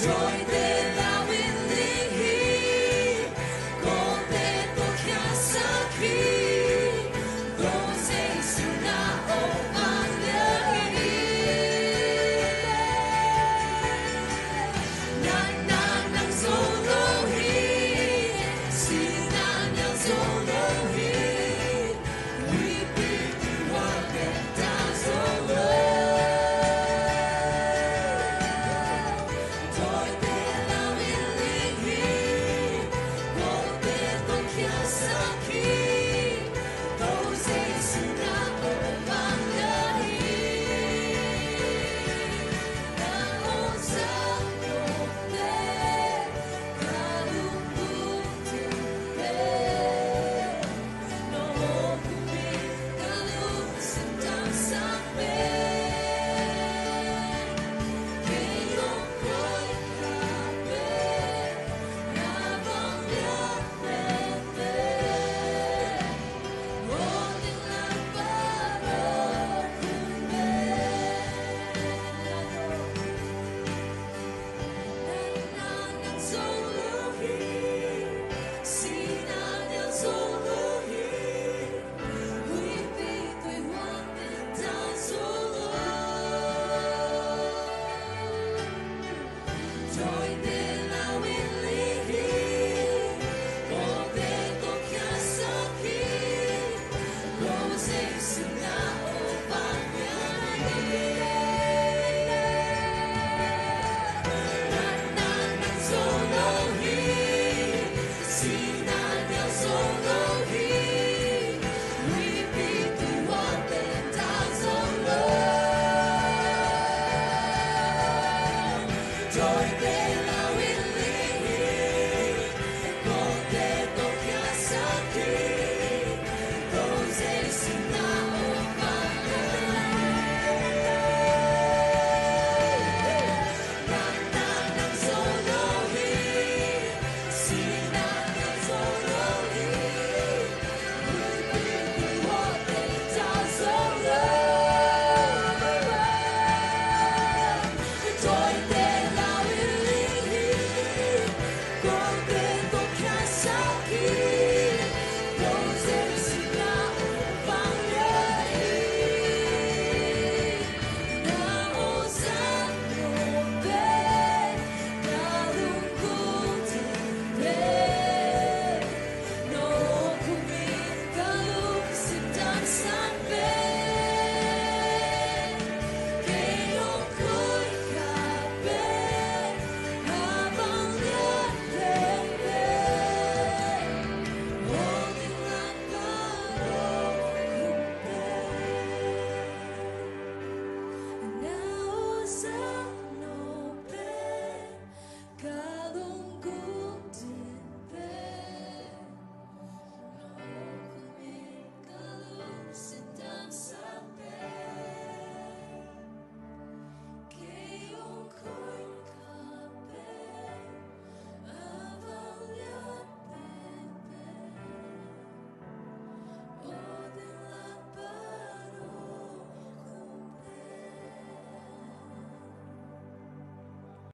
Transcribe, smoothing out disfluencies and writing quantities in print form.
Rồi tên là nguyên linh hi, có tên tôi khá sắc khi, tôi sẽ xin na ô an nhớ hi. Na na nang solo hi, xin na nang solo hi, we be the one that does solo. Tôi tên là nguyên linh hi, có tên tôi khá sắc khi, tôi sẽ xin na ô an nhớ hi. Na ô sa ô tê, ca lu bu tu tê, no ô cu mi, ca lu sin tam sắc bê. Khi ông coi cà phê, nhà vắng nhớ về về, một tiếng lạc ba rơ cùng bê. Na nang solo hi, si na nang solo hi, quý vị tuổi hoa bên ta solo. Rồi tên là nguyên linh hi, có tên tôi khá sắc khi, tôi sẽ xin na ô ban nhớ hi. Na nang solo hi, si na nang solo hi, quý vị tuổi hoa bên ta solo. Rồi tên